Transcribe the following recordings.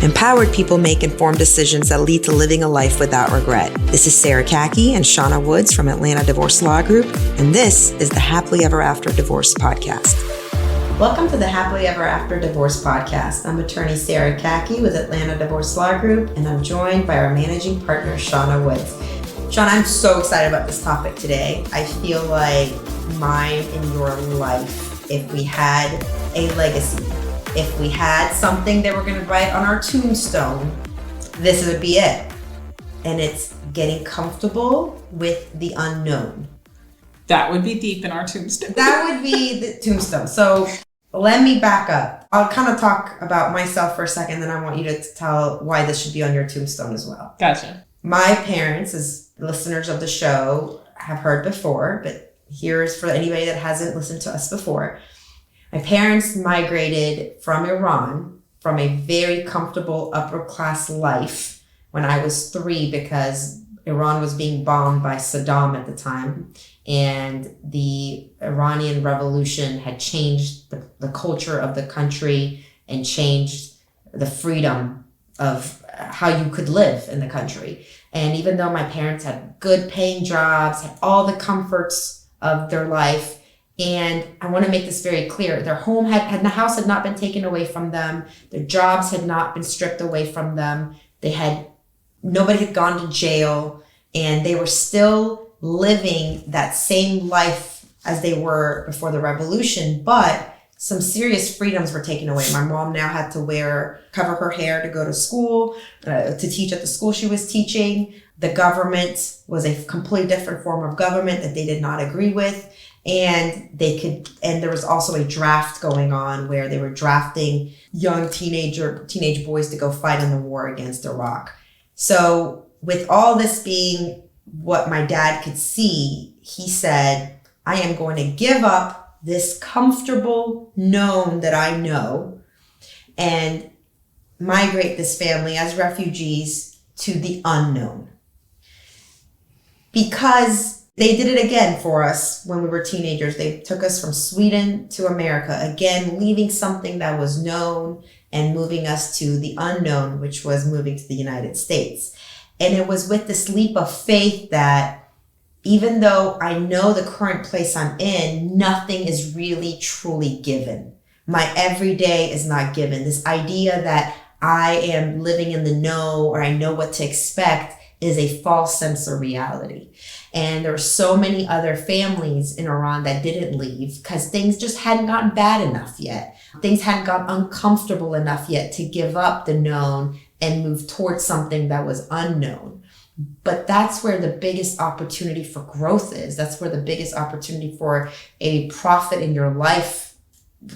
Empowered people make informed decisions that lead to living a life without regret. This is Sarah Kaki and Shauna Woods from Atlanta Divorce Law Group, and this is the Happily Ever After Divorce Podcast. Welcome to the Happily Ever After Divorce Podcast. I'm attorney Sarah Kaki with Atlanta Divorce Law Group, and I'm joined by our managing partner, Shauna Woods. Shauna, I'm so excited about this topic today. I feel like mine and your life, if we had a legacy, if we had something that we're going to write on our tombstone, this would be it. And it's getting comfortable with the unknown. That would be deep in our tombstone. That would be the tombstone. So let me back up. I'll kind of talk about myself for a second, then I want you to tell why this should be on your tombstone as well. Gotcha. My parents, as listeners of the show, have heard before, but here's for anybody that hasn't listened to us before. My parents migrated from Iran from a very comfortable upper class life when I was 3 because Iran was being bombed by Saddam at the time. And the Iranian revolution had changed the culture of the country and changed the freedom of how you could live in the country. And even though my parents had good paying jobs, had all the comforts of their life, and I want to make this very clear, their home the house had not been taken away from them. Their jobs had not been stripped away from them. Nobody had gone to jail, and they were still living that same life as they were before the revolution, but some serious freedoms were taken away. My mom now had to cover her hair to go to school, to teach at the school she was teaching. The government was a completely different form of government that they did not agree with. And there was also a draft going on where they were drafting young teenage boys to go fight in the war against Iraq. So with all this being what my dad could see, he said, I am going to give up this comfortable known that I know and migrate this family as refugees to the unknown. Because they did it again for us when we were teenagers. They took us from Sweden to America, again, leaving something that was known and moving us to the unknown, which was moving to the United States. And it was with this leap of faith that even though I know the current place I'm in, nothing is really truly given. My everyday is not given. This idea that I am living in the know or I know what to expect is a false sense of reality. And there were so many other families in Iran that didn't leave because things just hadn't gotten bad enough yet. Things hadn't gotten uncomfortable enough yet to give up the known and move towards something that was unknown. But that's where the biggest opportunity for growth is. That's where the biggest opportunity for a profit in your life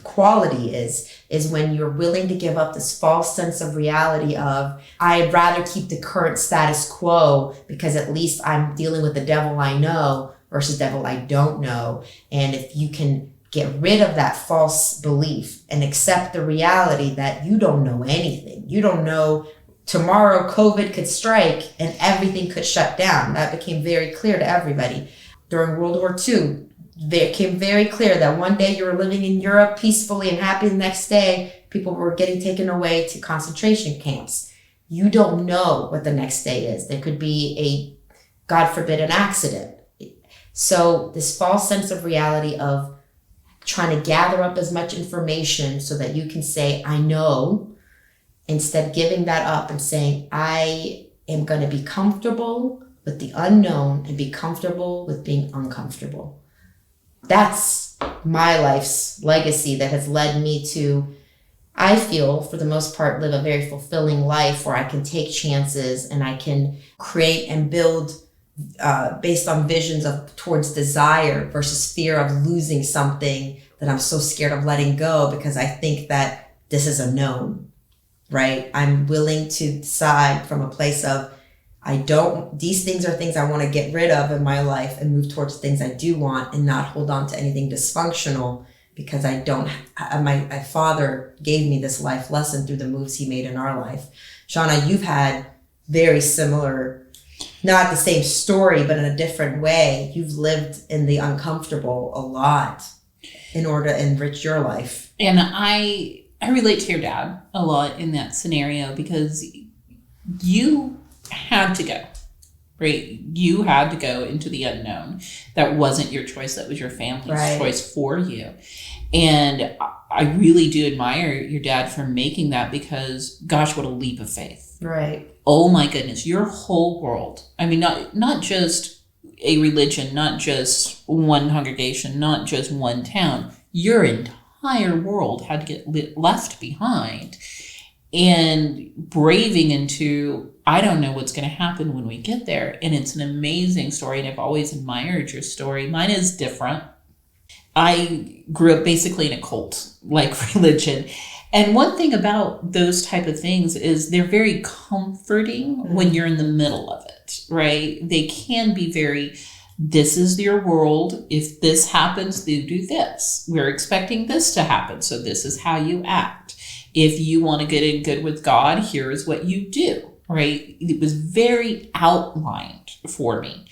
quality is when you're willing to give up this false sense of reality of, I'd rather keep the current status quo because at least I'm dealing with the devil I know versus devil I don't know. And if you can get rid of that false belief and accept the reality that you don't know anything, you don't know tomorrow COVID could strike and everything could shut down. That became very clear to everybody. During World War II, it became very clear that one day you were living in Europe peacefully and happy. The next day, people were getting taken away to concentration camps. You don't know what the next day is. There could be God forbid, an accident. So this false sense of reality of trying to gather up as much information so that you can say, I know, instead giving that up and saying, I am going to be comfortable with the unknown and be comfortable with being uncomfortable. That's my life's legacy that has led me to, I feel, for the most part, live a very fulfilling life where I can take chances and I can create and build based on visions towards desire versus fear of losing something that I'm so scared of letting go because I think that this is a known, right? I'm willing to decide from a place of, these things are things I want to get rid of in my life and move towards things I do want and not hold on to anything dysfunctional because my father gave me this life lesson through the moves he made in our life. Shauna, you've had very similar, not the same story, but in a different way. You've lived in the uncomfortable a lot in order to enrich your life. And I I relate to your dad a lot in that scenario because you had to go, right? You had to go into the unknown. That wasn't your choice. That was your family's choice for you. And I really do admire your dad for making that because, gosh, what a leap of faith. Right. Oh my goodness, your whole world. I mean, not just a religion, not just one congregation, not just one town. Your entire world had to get left behind, and braving into, I don't know what's going to happen when we get there. And it's an amazing story, and I've always admired your story. Mine is different. I grew up basically in a cult-like religion. And one thing about those type of things is they're very comforting when you're in the middle of it, right? They can be very, this is your world. If this happens, you do this. We're expecting this to happen, so this is how you act. If you want to get in good with God, here is what you do, right? It was very outlined for me.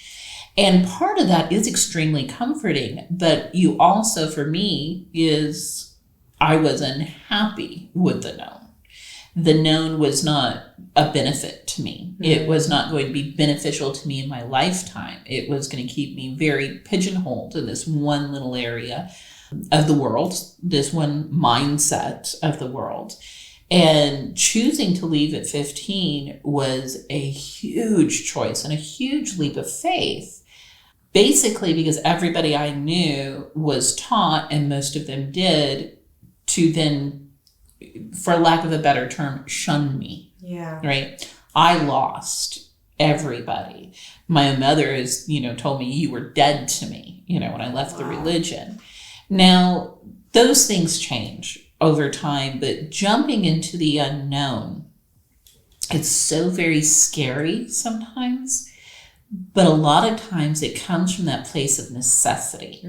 And part of that is extremely comforting, but you also, for me, is I was unhappy with the known. The known was not a benefit to me. It was not going to be beneficial to me in my lifetime. It was going to keep me very pigeonholed in this one little area of the world, this one mindset of the world. And choosing to leave at 15 was a huge choice and a huge leap of faith. Basically, because everybody I knew was taught, and most of them did, to then, for lack of a better term, shun me. Yeah. Right? I lost everybody. My mother has, told me you were dead to me, when I left the religion. Now, those things change over time, but jumping into the unknown, it's so very scary sometimes. But a lot of times it comes from that place of necessity,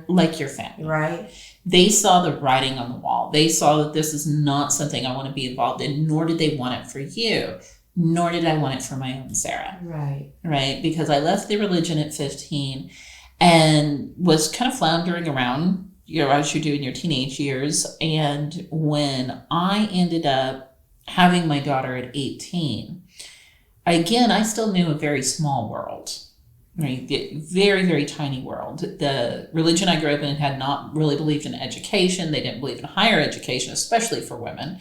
like your family. Right. They saw the writing on the wall. They saw that this is not something I want to be involved in, nor did they want it for you, nor did I want it for my own Sarah. Right. Right? Because I left the religion at 15 and was kind of floundering around, as you do in your teenage years. And when I ended up having my daughter at 18, again, I still knew a very small world, right? Very, very tiny world. The religion I grew up in had not really believed in education. They didn't believe in higher education, especially for women.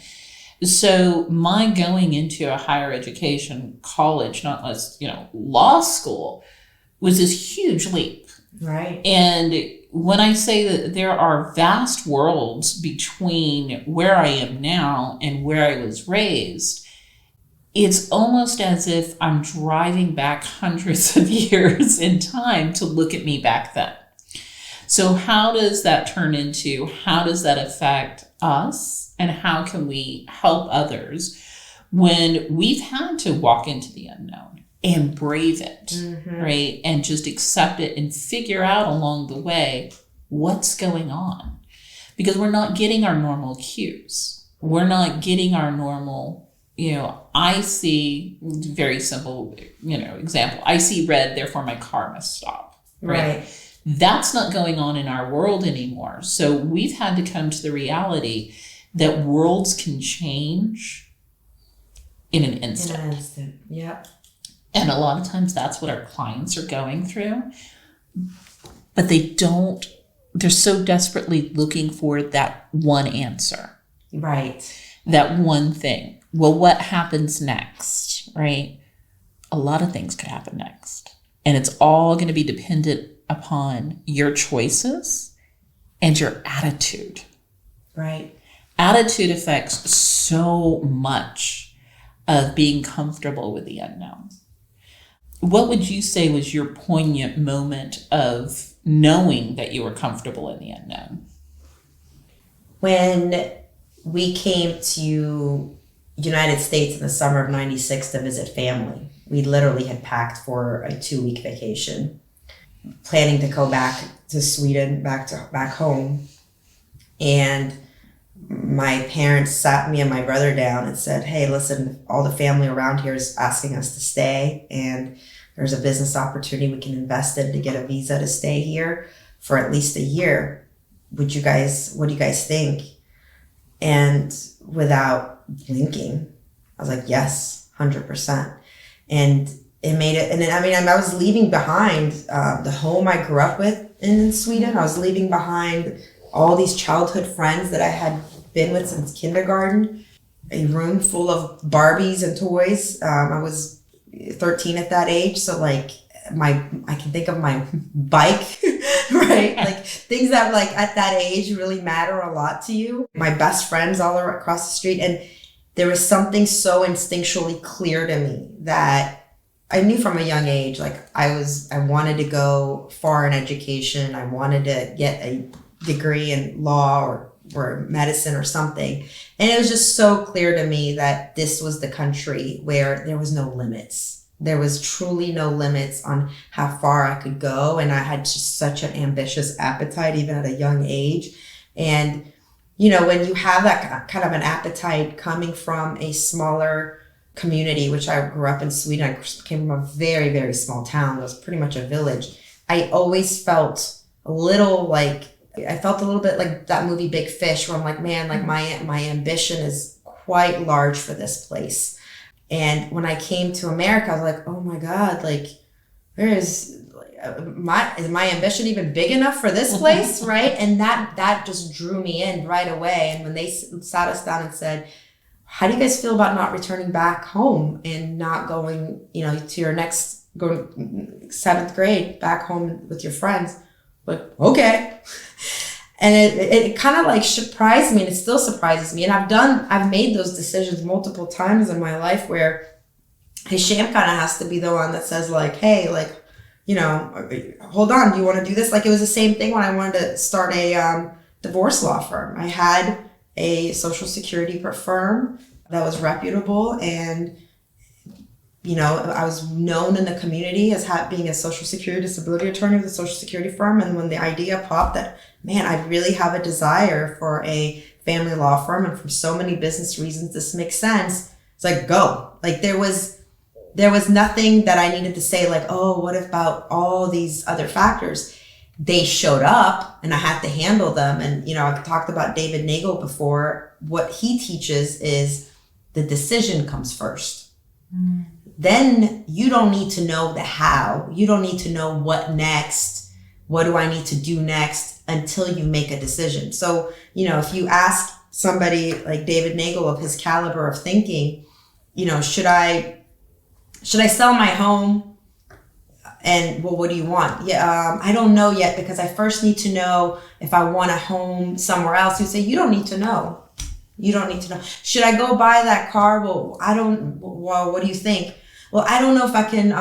So my going into a higher education college, not less, law school, was this huge leap. Right. And when I say that there are vast worlds between where I am now and where I was raised, it's almost as if I'm driving back hundreds of years in time to look at me back then. So how does that turn into, how does that affect us? And how can we help others when we've had to walk into the unknown and brave it, right? And just accept it and figure out along the way what's going on. Because we're not getting our normal cues. We're not getting our normal, I see, very simple, example. I see red, therefore my car must stop. Right? That's not going on in our world anymore. So we've had to come to the reality that worlds can change in an instant. In an instant, yep. And a lot of times that's what our clients are going through. But they're so desperately looking for that one answer. Right. That one thing. Well, what happens next, right? A lot of things could happen next. And it's all going to be dependent upon your choices and your attitude. Right. Attitude affects so much of being comfortable with the unknown. What would you say was your poignant moment of knowing that you were comfortable in the unknown? When we came to United States in the summer of 96 to visit family, we literally had packed for a 2-week vacation, planning to go back to Sweden, back home. And my parents sat me and my brother down and said, hey, listen, all the family around here is asking us to stay, and there's a business opportunity we can invest in to get a visa to stay here for at least a year. What do you guys think? And without blinking, I was like, yes, 100%. And it made it, and then, I mean, I was leaving behind the home I grew up with in Sweden. I was leaving behind all these childhood friends that I had been with since kindergarten, a room full of Barbies and toys. I was 13 at that age, so like I can think of my bike, right? Like things that like at that age really matter a lot to you. My best friends all across the street, and there was something so instinctually clear to me that I knew from a young age, like I wanted to go far in education. I wanted to get a degree in law or medicine or something. And it was just so clear to me that this was the country where there was no limits. There was truly no limits on how far I could go. And I had just such an ambitious appetite, even at a young age. And, you know, when you have that kind of an appetite coming from a smaller community, which I grew up in Sweden, I came from a very, very small town. It was pretty much a village. I always felt a little bit like that movie Big Fish, where I'm like, man, like my ambition is quite large for this place. And when I came to America, I was like, oh my God, like is my ambition even big enough for this place, right? And that just drew me in right away. And when they sat us down and said, how do you guys feel about not returning back home and not going, you know, to your going 7th grade back home with your friends? But okay. And it kind of like surprised me, and it still surprises me. And I've made those decisions multiple times in my life where Hisham kind of has to be the one that says like, hey, like, you know, hold on, do you want to do this? Like it was the same thing when I wanted to start a divorce law firm. I had a social security firm that was reputable, and you know, I was known in the community as being a social security disability attorney with a social security firm. And when the idea popped that, man, I really have a desire for a family law firm, and for so many business reasons this makes sense, it's like, go. Like there was nothing that I needed to say like, oh, what about all these other factors? They showed up and I had to handle them. And, you know, I've talked about David Nagel before. What he teaches is the decision comes first. Mm. Then you don't need to know the how. You don't need to know what next. What do I need to do next until you make a decision? So, you know, if you ask somebody like David Nagel of his caliber of thinking, you know, should I sell my home? And well, what do you want? Yeah, I don't know yet, because I first need to know if I want a home somewhere else. You say, you don't need to know. You don't need to know. Should I go buy that car? Well, what do you think? Well, I don't know if I can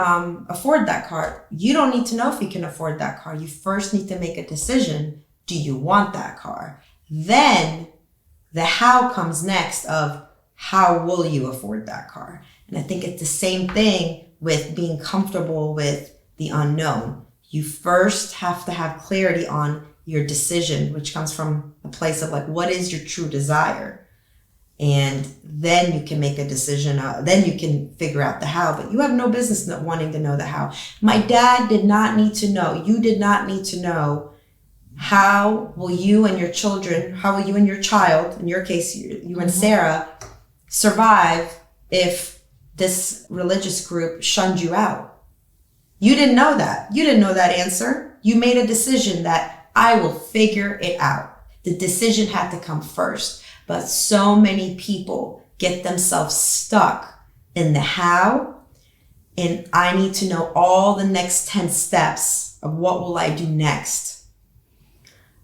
afford that car. You don't need to know if you can afford that car. You first need to make a decision. Do you want that car? Then the how comes next of how will you afford that car? And I think it's the same thing with being comfortable with the unknown. You first have to have clarity on your decision, which comes from a place of like, what is your true desire? And then you can make a decision. Then you can figure out the how, but you have no business not wanting to know the how. My dad did not need to know. You did not need to know how will you and your children, how will you and your child, in your case, you and Sarah, survive if this religious group shunned you out. You didn't know that. You didn't know that answer. You made a decision that I will figure it out. The decision had to come first. But so many people get themselves stuck in the how, and I need to know all the next 10 steps of what will I do next.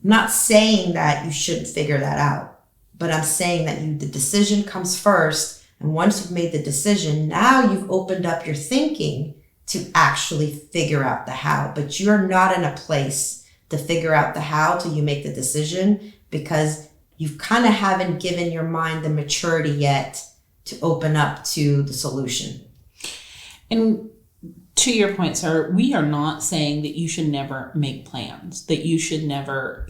I'm not saying that you shouldn't figure that out, but I'm saying that the decision comes first. And once you've made the decision, now you've opened up your thinking to actually figure out the how. But you're not in a place to figure out the how till you make the decision, because you kind of haven't given your mind the maturity yet to open up to the solution. And to your point, sir, we are not saying that you should never make plans, that you should never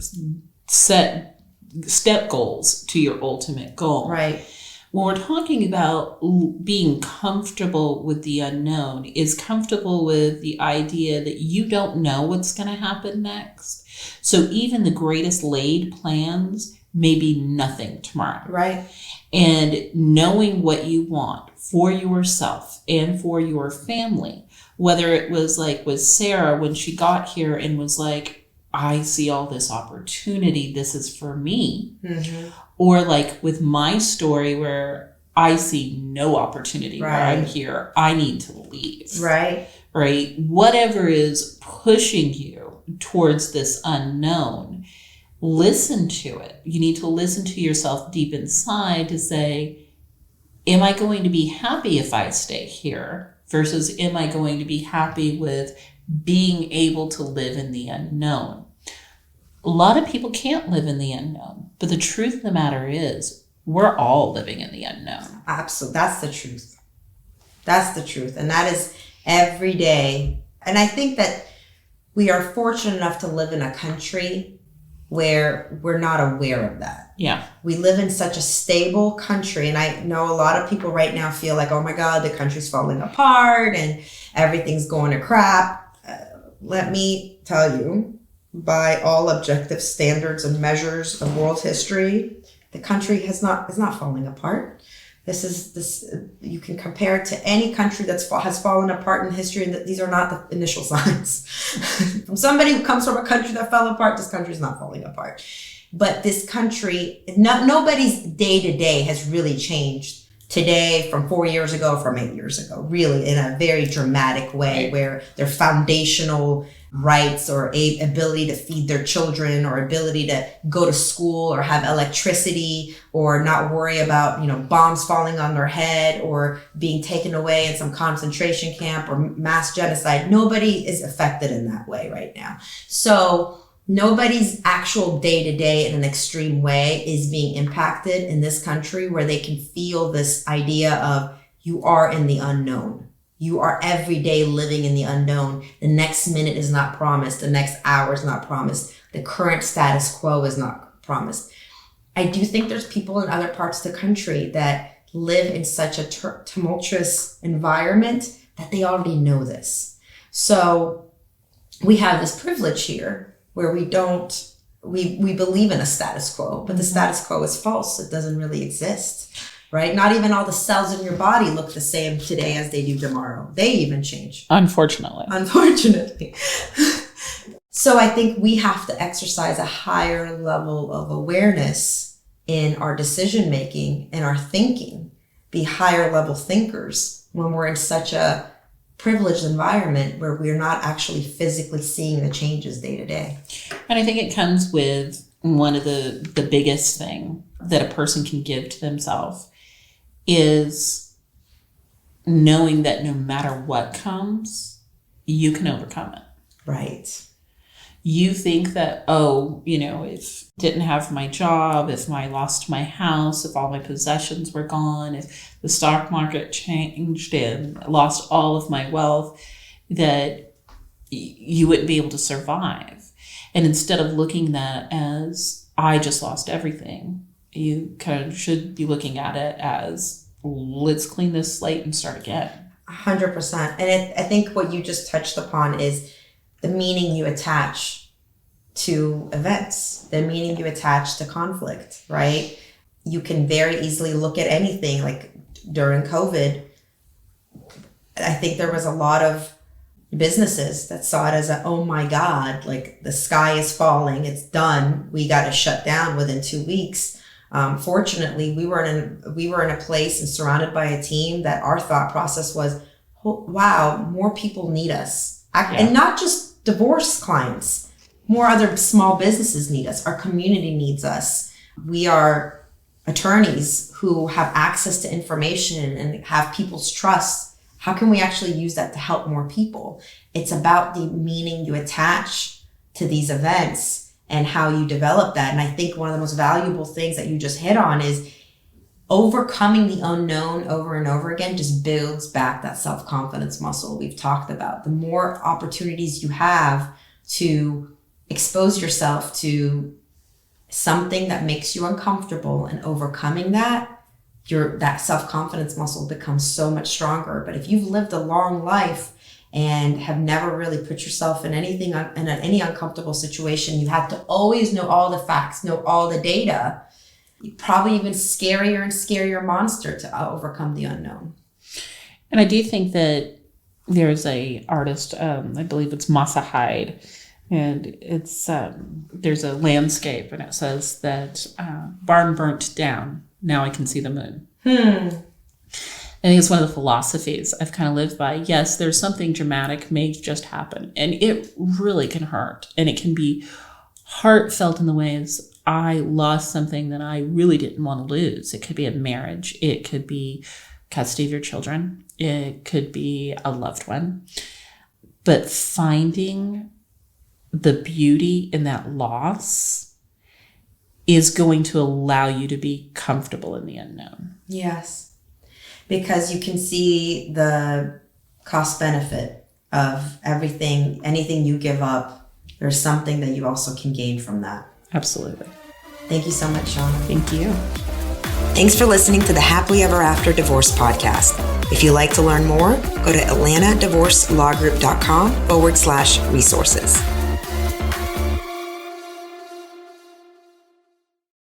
set step goals to your ultimate goal. Right. When we're talking about being comfortable with the unknown, is comfortable with the idea that you don't know what's going to happen next. So even the greatest laid plans maybe nothing tomorrow. Right. And knowing what you want for yourself and for your family, whether it was like with Sarah when she got here and was like, I see all this opportunity, this is for me. Mm-hmm. Or like with my story where I see no opportunity where I'm here, I need to leave. Right. Right. Whatever is pushing you towards this unknown, listen to it. You need to listen to yourself deep inside to say, am I going to be happy if I stay here? Versus am I going to be happy with being able to live in the unknown? A lot of people can't live in the unknown, but the truth of the matter is we're all living in the unknown. Absolutely. That's the truth. That's the truth. And that is every day. And I think that we are fortunate enough to live in a country where we're not aware of that. Yeah. We live in such a stable country. And I know a lot of people right now feel like, oh my God, the country's falling apart and everything's going to crap. Let me tell you, by all objective standards and measures of world history, the country is not falling apart. This you can compare it to any country has fallen apart in history, and that these are not the initial signs. From somebody who comes from a country that fell apart, this country is not falling apart. But this country, nobody's day to day has really changed today from 4 years ago, from 8 years ago, really in a very dramatic way, where their foundational rights or ability to feed their children or ability to go to school or have electricity or not worry about, bombs falling on their head or being taken away in some concentration camp or mass genocide. Nobody is affected in that way right now. So nobody's actual day-to-day in an extreme way is being impacted in this country, where they can feel this idea of you are in the unknown. You are every day living in the unknown. The next minute is not promised. The next hour is not promised. The current status quo is not promised. I do think there's people in other parts of the country that live in such a tumultuous environment that they already know this. So we have this privilege here where we believe in a status quo, but the status quo is false. It doesn't really exist. Right? Not even all the cells in your body look the same today as they do tomorrow. They even change. Unfortunately. So I think we have to exercise a higher level of awareness in our decision making and our thinking, be higher level thinkers when we're in such a privileged environment where we're not actually physically seeing the changes day to day. And I think it comes with one of the biggest thing that a person can give to themselves is knowing that no matter what comes, you can overcome it. Right. You think that, if I didn't have my job, if I lost my house, if all my possessions were gone, if the stock market changed and I lost all of my wealth, that you wouldn't be able to survive. And instead of looking at that as, I just lost everything, you kind of should be looking at it as, let's clean this slate and start again. 100%. And I think what you just touched upon is the meaning you attach to events, the meaning you attach to conflict, right? You can very easily look at anything, like during COVID. I think there was a lot of businesses that saw it as oh my God, like the sky is falling, it's done, we got to shut down within 2 weeks. Fortunately, we were in a place and surrounded by a team that our thought process was, wow, more people need us. And not just divorce clients, more other small businesses need us. Our community needs us. We are attorneys who have access to information and have people's trust. How can we actually use that to help more people? It's about the meaning you attach to these events and how you develop that. And I think one of the most valuable things that you just hit on is overcoming the unknown over and over again just builds back that self-confidence muscle we've talked about. The more opportunities you have to expose yourself to something that makes you uncomfortable and overcoming that, that self-confidence muscle becomes so much stronger. But if you've lived a long life and have never really put yourself in any uncomfortable situation. You have to always know all the facts, know all the data. Probably even scarier and scarier monster to overcome the unknown. And I do think that there's a artist, I believe it's Masa Hyde, and it's there's a landscape, and it says that barn burnt down, now I can see the moon. I think it's one of the philosophies I've kind of lived by. Yes, there's something dramatic may just happen, and it really can hurt, and it can be heartfelt in the ways I lost something that I really didn't want to lose. It could be a marriage. It could be custody of your children. It could be a loved one. But finding the beauty in that loss is going to allow you to be comfortable in the unknown. Yes, because you can see the cost benefit of everything, anything you give up. There's something that you also can gain from that. Absolutely. Thank you so much, Shauna. Thank you. Thanks for listening to the Happily Ever After Divorce podcast. If you'd like to learn more, go to atlantadivorcelawgroup.com/resources.